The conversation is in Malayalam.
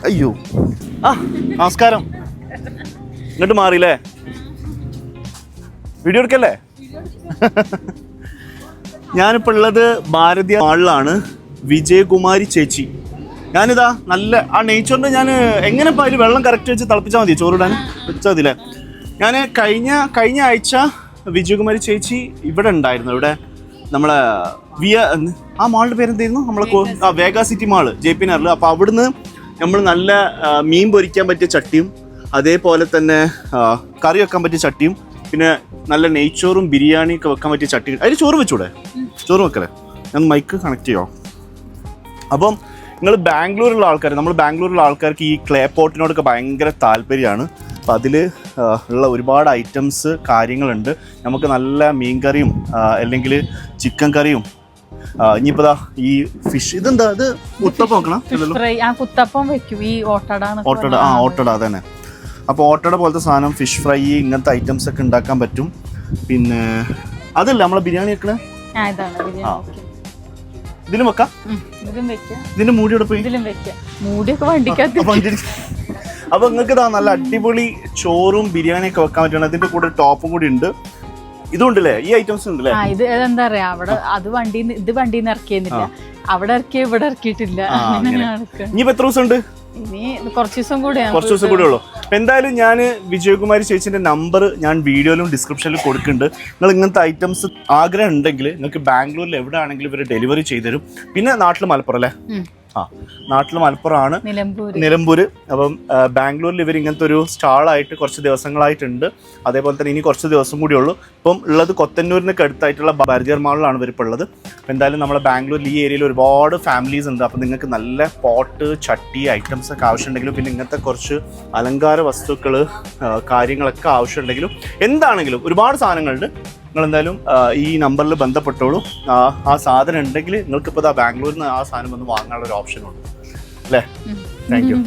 അയ്യോ നമസ്കാരം. ഇങ്ങോട്ട് മാറിയില്ലേ? വീഡിയോ എടുക്കല്ലേ? ഞാനിപ്പോൾ ഉള്ളത് ഭാരതീയ മാളിലാണ്. വിജയകുമാരി ചേച്ചി. ഞാനിതാ നല്ല ആ നെയ്ച്ചോറിൻ്റെ ഞാൻ എങ്ങനെ ഇപ്പോൾ അതിൽ വെള്ളം കറക്റ്റ് വെച്ച് തിളപ്പിച്ചാൽ മതി ചോറിടാൻ വെച്ചാൽ മതില്ലേ? ഞാൻ കഴിഞ്ഞ ആഴ്ച വിജയകുമാരി ചേച്ചി ഇവിടെ ഉണ്ടായിരുന്നു. ഇവിടെ നമ്മളെ ആ മാളിൻ്റെ പേരെന്തായിരുന്നു? നമ്മളെ വേഗ സിറ്റി മാള് JP നഗറിൽ. അപ്പോൾ അവിടുന്ന് നമ്മൾ നല്ല മീൻ പൊരിക്കാൻ പറ്റിയ ചട്ടിയും അതേപോലെ തന്നെ കറി വെക്കാൻ പറ്റിയ ചട്ടിയും പിന്നെ നല്ല നെയ്ച്ചോറും ബിരിയാണി ഒക്കെ വെക്കാൻ പറ്റിയ ചട്ടി. അതിൽ ചോറ് വെച്ചൂടെ? ചോറ് വെക്കല്ലേ? ഞാൻ മൈക്ക് കണക്ട് ചെയ്യോ? അപ്പം നിങ്ങൾ ബാംഗ്ലൂരിലുള്ള ആൾക്കാർ, നമ്മൾ ബാംഗ്ലൂരിലുള്ള ആൾക്കാർക്ക് ഈ ക്ലേ പോട്ടിനോടൊക്കെ ഭയങ്കര താല്പര്യമാണ്. അപ്പം അതിൽ ഉള്ള ഒരുപാട് ഐറ്റംസ് കാര്യങ്ങളുണ്ട്. നമുക്ക് നല്ല മീൻ കറിയും അല്ലെങ്കിൽ ചിക്കൻ കറിയും ഇനിയിപ്പോ ഈ ഫിഷ് ഇതെന്താ ഇത് കുത്തപ്പം വെക്കണം? ഓട്ടട അതന്നെ. അപ്പോൾ ഓട്ടട പോലത്തെ സാധനം, ഫിഷ് ഫ്രൈ, ഇങ്ങനത്തെ ഐറ്റംസ് ഒക്കെ ഉണ്ടാക്കാൻ പറ്റും. പിന്നെ അതല്ല നമ്മളെ ബിരിയാണി വെക്കണേ ഇതിലും വെക്കാം. ഇതിന്റെ മൂടിയോടെ പോയി അപ്പൊ നിങ്ങൾക്ക് ഇതാ നല്ല അടിപൊളി ചോറും ബിരിയാണിയൊക്കെ വെക്കാൻ പറ്റണം. അതിന്റെ കൂടെ ടോപ്പും കൂടി ഉണ്ട്. ഇതുണ്ടല്ലേ? ഈ ഐറ്റംസ് ഉണ്ടല്ലേ? ഇത് എന്താ പറയാ, അവിടെ അത് വണ്ടിന്ന് ഇറക്കിയെന്നില്ല, അവിടെ ഇറക്കിയ ഇവിടെ ഇറക്കിയിട്ടില്ല. ഇനിയിപ്പോ എത്ര ദിവസം ഉണ്ട്? ഇനി കുറച്ച് ദിവസം കൂടെ ഉള്ളൂ. എന്തായാലും ഞാൻ വിജയകുമാരി ചേച്ചിന്റെ നമ്പർ ഞാൻ വീഡിയോയിലും ഡിസ്ക്രിപ്ഷനിലും കൊടുക്കുന്നുണ്ട്. നിങ്ങൾ ഇങ്ങനത്തെ ഐറ്റംസ് ആഗ്രഹം ഉണ്ടെങ്കിൽ നിങ്ങൾക്ക് ബാംഗ്ലൂരിൽ എവിടെ ആണെങ്കിലും ഇവർ ഡെലിവറി ചെയ്തുതരും. പിന്നെ നാട്ടിൽ മലപ്പുറം അല്ലേ? നാട്ടിൽ മലപ്പുറമാണ്, നിലമ്പൂര്. അപ്പം ബാംഗ്ലൂരിൽ ഇവർ ഇങ്ങനത്തെ ഒരു സ്റ്റാളായിട്ട് കുറച്ച് ദിവസങ്ങളായിട്ടുണ്ട്. അതേപോലെ തന്നെ ഇനി കുറച്ച് ദിവസം കൂടി ഉള്ളൂ. ഇപ്പം ഉള്ളത് കൊത്തന്നൂരിനൊക്കെ അടുത്തായിട്ടുള്ള ഭാരതീയ മാളിലാണ് ഇവരിപ്പോൾ ഉള്ളത്. അപ്പം എന്തായാലും നമ്മളെ ബാംഗ്ലൂരിൽ ഈ ഏരിയയിൽ ഒരുപാട് ഫാമിലീസ് ഉണ്ട്. അപ്പം നിങ്ങൾക്ക് നല്ല പോട്ട്, ചട്ടി ഐറ്റംസ് ഒക്കെ ആവശ്യമുണ്ടെങ്കിലും പിന്നെ ഇങ്ങനത്തെ കുറച്ച് അലങ്കാര വസ്തുക്കൾ കാര്യങ്ങളൊക്കെ ആവശ്യമുണ്ടെങ്കിലും എന്താണെങ്കിലും ഒരുപാട് സാധനങ്ങളുണ്ട്. നിങ്ങളെന്തായാലും ഈ നമ്പറിൽ ബന്ധപ്പെട്ടോളൂ. ആ സാധനം ഉണ്ടെങ്കിൽ നിങ്ങൾക്കിപ്പോൾ ബാംഗ്ലൂരിൽ നിന്ന് ആ സാധനം ഒന്ന് വാങ്ങാനുള്ള ഒരു ഓപ്ഷൻ ഉണ്ട് അല്ലേ? Thank you.